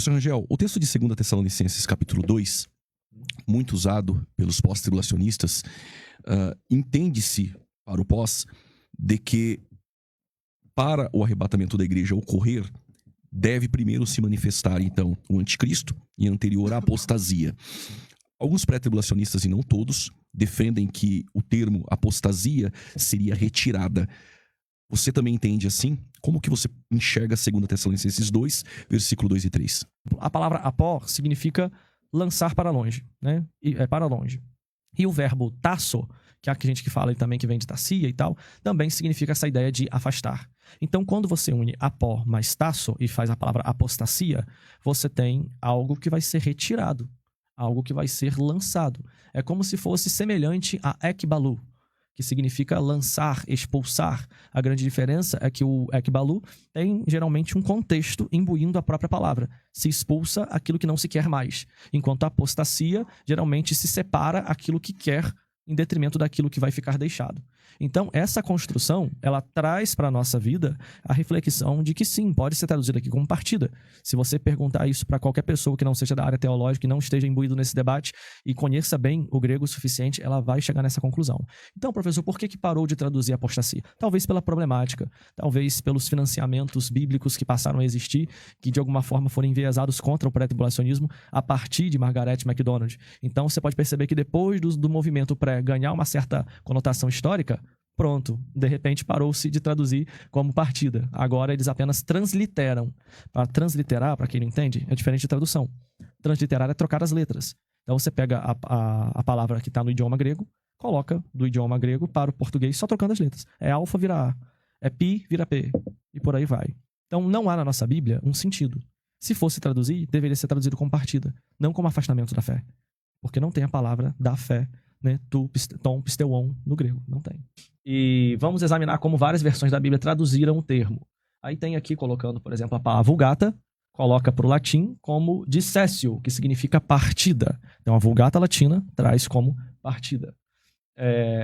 Professor Rangel, o texto de 2 Tessalonicenses capítulo 2, muito usado pelos pós-tribulacionistas, entende-se para o pós de que para o arrebatamento da igreja ocorrer, deve primeiro se manifestar, então, o anticristo e anterior a apostasia. Alguns pré-tribulacionistas, e não todos, defendem que o termo apostasia seria retirada. Você também entende assim? Como que você enxerga 2 Tessalonicenses 2, versículo 2 e 3? A palavra apó significa lançar para longe, né? Para longe. E o verbo tasso, que é a gente que fala também que vem de tassia e tal, também significa essa ideia de afastar. Então, quando você une apó mais tasso e faz a palavra apostasia, você tem algo que vai ser retirado, algo que vai ser lançado. É como se fosse semelhante a ekbalu, que significa lançar, expulsar. A grande diferença é que o ekbalu tem geralmente um contexto imbuindo a própria palavra. Se expulsa aquilo que não se quer mais, enquanto a apostasia geralmente se separa aquilo que quer em detrimento daquilo que vai ficar deixado. Então, essa construção, ela traz para a nossa vida a reflexão de que sim, pode ser traduzido aqui como partida. Se você perguntar isso para qualquer pessoa que não seja da área teológica e não esteja imbuído nesse debate e conheça bem o grego o suficiente, ela vai chegar nessa conclusão. Então, professor, por que parou de traduzir apostasia? Talvez pela problemática, talvez pelos financiamentos bíblicos que passaram a existir, que de alguma forma foram enviesados contra o pré-tribulacionismo a partir de Margaret MacDonald. Então, você pode perceber que depois do movimento pré ganhar uma certa conotação histórica, pronto, de repente parou-se de traduzir como partida. Agora eles apenas transliteram. Para transliterar, para quem não entende, é diferente de tradução. Transliterar é trocar as letras. Então você pega a palavra que está no idioma grego, coloca do idioma grego para o português só trocando as letras. É alfa vira A, é pi vira P, e por aí vai. Então não há na nossa Bíblia um sentido. Se fosse traduzir, deveria ser traduzido como partida, não como afastamento da fé. Porque não tem a palavra da fé, né, tom pisteuon no grego, não tem. E vamos examinar como várias versões da Bíblia traduziram o termo. Aí tem aqui colocando, por exemplo, a palavra Vulgata, coloca para o latim como dissessio, que significa partida. Então a Vulgata latina traz como partida.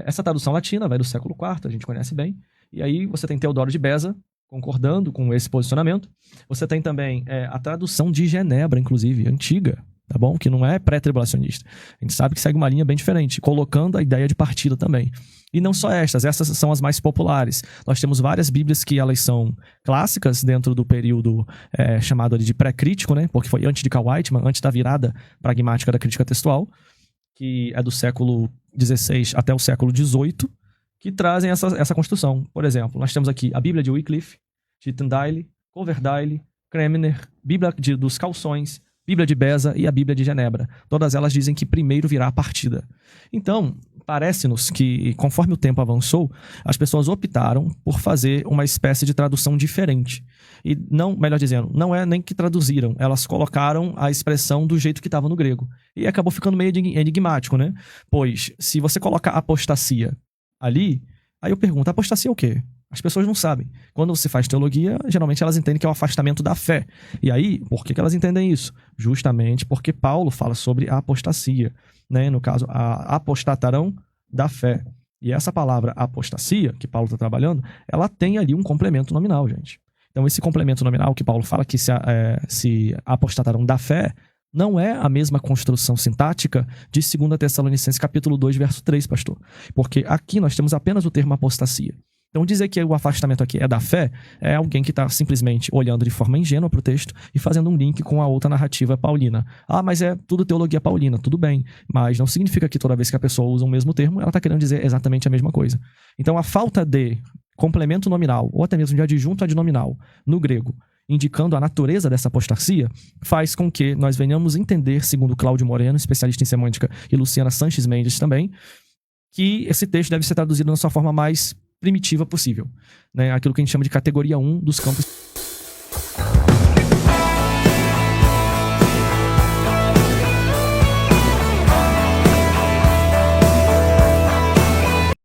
Essa tradução latina vai do século IV, a gente conhece bem. E aí você tem Teodoro de Beza concordando com esse posicionamento. Você tem também a tradução de Genebra, inclusive, antiga, tá bom? Que não é pré-tribulacionista. A gente sabe que segue uma linha bem diferente, colocando a ideia de partida também. E não só essas são as mais populares. Nós temos várias bíblias que elas são clássicas dentro do período chamado ali de pré-crítico, né? Porque foi antes de Karl Whiteman, antes da virada pragmática da crítica textual, que é do século XVI até o século XVIII, que trazem essa construção. Por exemplo, nós temos aqui a Bíblia de Wycliffe, de Tyndale, Coverdale, Kremner, Bíblia dos Calções, Bíblia de Beza e a Bíblia de Genebra. Todas elas dizem que primeiro virá a partida. Então, parece-nos que, conforme o tempo avançou, as pessoas optaram por fazer uma espécie de tradução diferente. E não, melhor dizendo, não é nem que traduziram, elas colocaram a expressão do jeito que estava no grego. E acabou ficando meio enigmático, né? Pois, se você colocar apostasia ali, aí eu pergunto, apostasia é o quê? As pessoas não sabem. Quando você faz teologia, geralmente elas entendem que é o afastamento da fé. E aí, por que elas entendem isso? Justamente porque Paulo fala sobre a apostasia, né? No caso, a apostatarão da fé. E essa palavra apostasia, que Paulo está trabalhando, ela tem ali um complemento nominal, gente. Então, esse complemento nominal que Paulo fala que se apostatarão da fé, não é a mesma construção sintática de 2 Tessalonicenses capítulo 2, verso 3, pastor. Porque aqui nós temos apenas o termo apostasia. Então, dizer que o afastamento aqui é da fé é alguém que está simplesmente olhando de forma ingênua para o texto e fazendo um link com a outra narrativa paulina. Ah, mas é tudo teologia paulina, tudo bem. Mas não significa que toda vez que a pessoa usa o mesmo termo, ela está querendo dizer exatamente a mesma coisa. Então, a falta de complemento nominal, ou até mesmo de adjunto adnominal, no grego, indicando a natureza dessa apostasia, faz com que nós venhamos entender, segundo Cláudio Moreno, especialista em semântica, e Luciana Sanches Mendes também, que esse texto deve ser traduzido na sua forma mais primitiva possível, né? Aquilo que a gente chama de categoria 1 dos campos